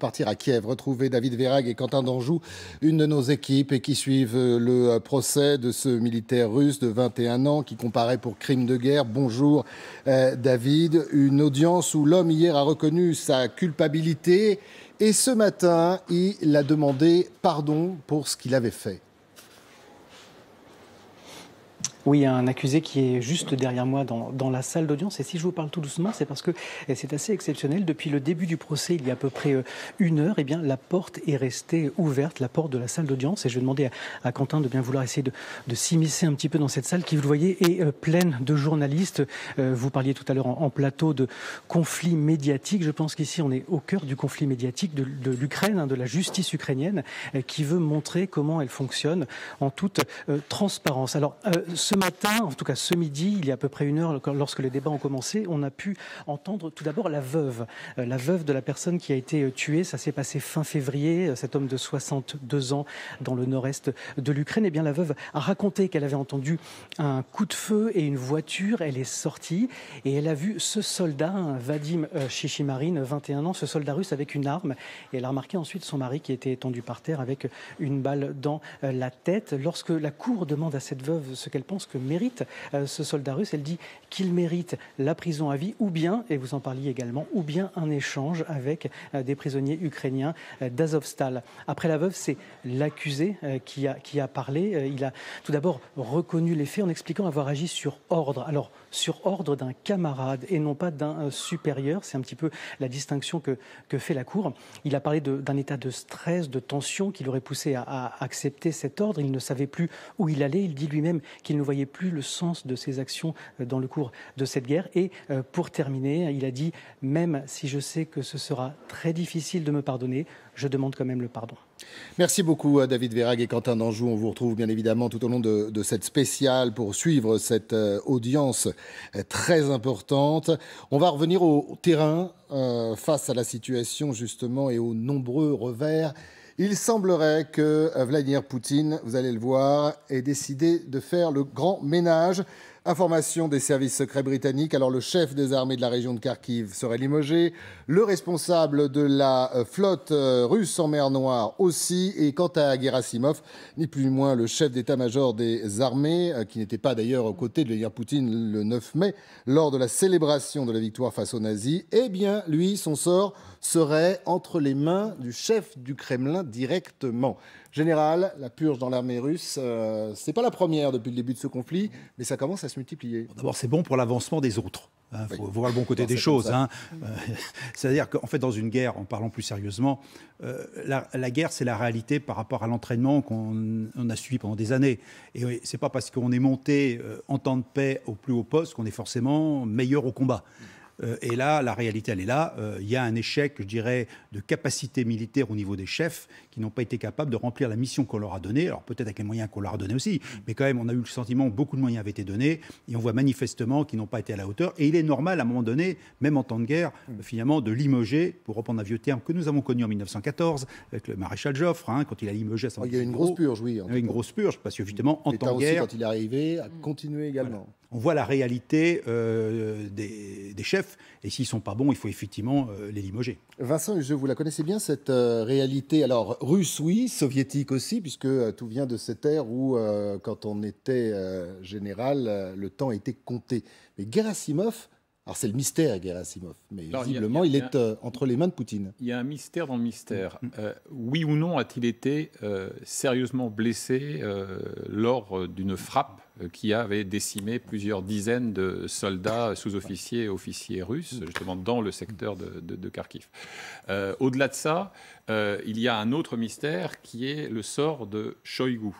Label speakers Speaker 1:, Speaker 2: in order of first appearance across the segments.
Speaker 1: partir à Kiev, retrouver David Verhaeghe et Quentin Danjou, une de nos équipes, et qui suivent le procès de ce militaire russe de 21 ans qui comparaît pour crime de guerre. Bonjour David. Une audience où l'homme hier a reconnu sa culpabilité et ce matin, il a demandé pardon pour ce qu'il avait fait.
Speaker 2: Oui, un accusé qui est juste derrière moi dans la salle d'audience. Et si je vous parle tout doucement, c'est parce que c'est assez exceptionnel. Depuis le début du procès, il y a à peu près 1 heure, eh bien, la porte est restée ouverte, la porte de la salle d'audience. Et je vais demander à Quentin de bien vouloir essayer de s'immiscer un petit peu dans cette salle qui, vous le voyez, est pleine de journalistes. Vous parliez tout à l'heure en plateau de conflit médiatique. Je pense qu'ici, on est au cœur du conflit médiatique de l'Ukraine, de la justice ukrainienne, qui veut montrer comment elle fonctionne en toute transparence. Alors, ce matin, en tout cas ce midi, il y a à peu près 1 heure, lorsque les débats ont commencé, on a pu entendre tout d'abord la veuve de la personne qui a été tuée. Ça s'est passé fin février, cet homme de 62 ans dans le nord-est de l'Ukraine. Eh bien, la veuve a raconté qu'elle avait entendu un coup de feu et une voiture. Elle est sortie et elle a vu ce soldat, Vadim Chichimarine, 21 ans, ce soldat russe avec une arme. Et elle a remarqué ensuite son mari qui était étendu par terre avec une balle dans la tête. Lorsque la cour demande à cette veuve ce qu'elle pense que mérite ce soldat russe, elle dit qu'il mérite la prison à vie ou bien, et vous en parliez également, ou bien un échange avec des prisonniers ukrainiens d'Azovstal. Après la veuve, c'est l'accusé qui a parlé. Il a tout d'abord reconnu les faits en expliquant avoir agi sur ordre. Alors, sur ordre d'un camarade et non pas d'un supérieur. C'est un petit peu la distinction que fait la Cour. Il a parlé d'un état de stress, de tension qui l'aurait poussé à accepter cet ordre. Il ne savait plus où il allait. Il dit lui-même qu'il ne voyait plus le sens de ses actions dans le cours de cette guerre. Et pour terminer, il a dit « Même si je sais que ce sera très difficile de me pardonner, je demande quand même le pardon ».
Speaker 1: Merci beaucoup à David Verhaeghe et Quentin Danjou. On vous retrouve bien évidemment tout au long de cette spéciale pour suivre cette audience très importante. On va revenir au terrain face à la situation justement et aux nombreux revers. Il semblerait que Vladimir Poutine, vous allez le voir, ait décidé de faire le grand ménage. Information des services secrets britanniques. Alors, le chef des armées de la région de Kharkiv serait limogé. Le responsable de la flotte russe en mer Noire aussi. Et quant à Gerasimov, ni plus ni moins le chef d'état-major des armées, qui n'était pas d'ailleurs aux côtés de Vladimir Poutine le 9 mai, lors de la célébration de la victoire face aux nazis, eh bien, lui, son sort serait entre les mains du chef du Kremlin directement. Général, la purge dans l'armée russe, c'est pas la première depuis le début de ce conflit, mais ça commence à se multiplier.
Speaker 3: Bon, d'abord, c'est bon pour l'avancement des autres. Il faut voir le bon côté des choses. C'est-à-dire qu'en fait, dans une guerre, en parlant plus sérieusement, la guerre, c'est la réalité par rapport à l'entraînement qu'on a suivi pendant des années. Et c'est pas parce qu'on est monté en temps de paix au plus haut poste qu'on est forcément meilleur au combat. Et là, la réalité, elle est là. Il y a un échec, je dirais, de capacité militaire au niveau des chefs qui n'ont pas été capables de remplir la mission qu'on leur a donnée. Alors peut-être avec les moyens qu'on leur a donnés aussi, mais quand même, on a eu le sentiment que beaucoup de moyens avaient été donnés et on voit manifestement qu'ils n'ont pas été à la hauteur. Et il est normal, à un moment donné, même en temps de guerre, finalement, de limoger, pour reprendre un vieux terme que nous avons connu en 1914, avec le maréchal Joffre, quand il a limogé...
Speaker 1: Il y a eu une grosse purge, oui.
Speaker 3: Une grosse purge, parce que justement, en temps de guerre...
Speaker 1: quand il est arrivé, a continué également.
Speaker 3: Voilà. On voit la réalité des chefs, et s'ils ne sont pas bons, il faut effectivement les limoger.
Speaker 1: Vincent, vous la connaissez bien, cette réalité, alors russe, oui, soviétique aussi, puisque tout vient de cette ère où, quand on était général, le temps était compté. Mais Gerasimov, alors c'est le mystère, Gerasimov, mais alors, visiblement, il est entre les mains de Poutine.
Speaker 4: Il y a un mystère dans le mystère. Oui ou non a-t-il été sérieusement blessé lors d'une frappe qui avait décimé plusieurs dizaines de soldats, sous-officiers et officiers russes, justement dans le secteur de Kharkiv. Au-delà de ça, il y a un autre mystère qui est le sort de Shoigu,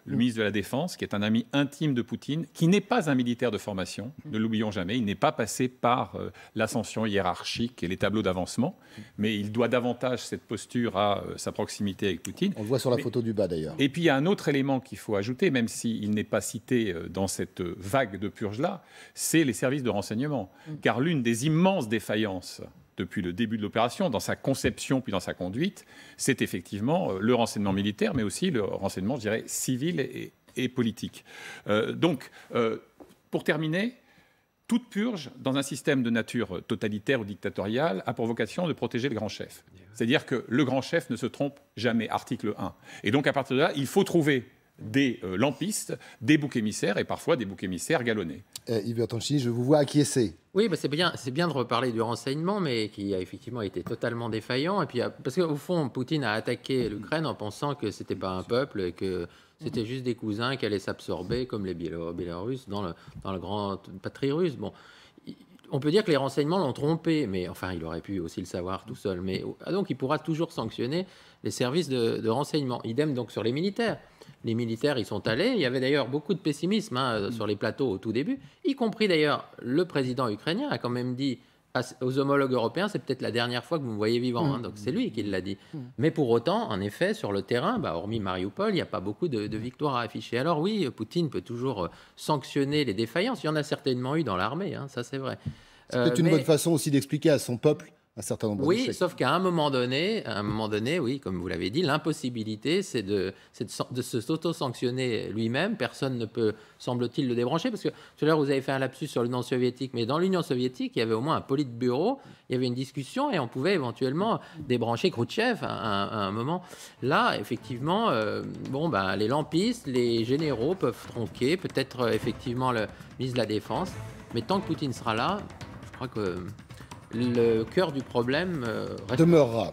Speaker 4: le ministre de la Défense, qui est un ami intime de Poutine, qui n'est pas un militaire de formation, ne l'oublions jamais, il n'est pas passé par l'ascension hiérarchique et les tableaux d'avancement, mais il doit davantage cette posture à sa proximité avec Poutine.
Speaker 1: On le voit sur la photo du bas d'ailleurs.
Speaker 4: Et puis il y a un autre élément qu'il faut ajouter, même s'il n'est pas cité dans cette vague de purge-là, c'est les services de renseignement. Car l'une des immenses défaillances depuis le début de l'opération, dans sa conception puis dans sa conduite, c'est effectivement le renseignement militaire, mais aussi le renseignement, je dirais, civil et politique. Donc, pour terminer, toute purge dans un système de nature totalitaire ou dictatoriale a pour vocation de protéger le grand chef. C'est-à-dire que le grand chef ne se trompe jamais, article 1. Et donc à partir de là, il faut trouver des lampistes, des boucs émissaires et parfois des boucs émissaires galonnés.
Speaker 1: Yves Bertoncini, je vous vois acquiescer.
Speaker 5: Oui, bah c'est bien de reparler du renseignement, mais qui a effectivement été totalement défaillant. Et puis, parce qu'au fond, Poutine a attaqué l'Ukraine en pensant que c'était pas un peuple et que c'était juste des cousins qui allaient s'absorber comme les Biélorusses dans le grand patrie russe. Bon, on peut dire que les renseignements l'ont trompé, mais enfin, il aurait pu aussi le savoir tout seul. Mais donc, il pourra toujours sanctionner les services de renseignement. Idem donc sur les militaires. Les militaires, ils sont allés. Il y avait d'ailleurs beaucoup de pessimisme sur les plateaux au tout début, y compris d'ailleurs le président ukrainien a quand même dit aux homologues européens, c'est peut-être la dernière fois que vous me voyez vivant. Donc c'est lui qui l'a dit. Mais pour autant, en effet, sur le terrain, hormis Mariupol, il n'y a pas beaucoup de victoires à afficher. Alors oui, Poutine peut toujours sanctionner les défaillances. Il y en a certainement eu dans l'armée, ça c'est vrai.
Speaker 1: C'est peut-être une bonne façon aussi d'expliquer à son peuple un certain nombre d'échecs.
Speaker 5: Oui, sauf qu'à un moment donné, oui, comme vous l'avez dit, l'impossibilité, c'est de se s'auto-sanctionner lui-même. Personne ne peut, semble-t-il, le débrancher. Parce que tout à l'heure, vous avez fait un lapsus sur l'Union soviétique, mais dans l'Union soviétique, il y avait au moins un politburo, il y avait une discussion et on pouvait éventuellement débrancher Khrouchtchev à un moment. Là, effectivement, les lampistes, les généraux peuvent tronquer, peut-être effectivement le ministre de la Défense. Mais tant que Poutine sera là, je crois que le cœur du problème
Speaker 1: demeurera.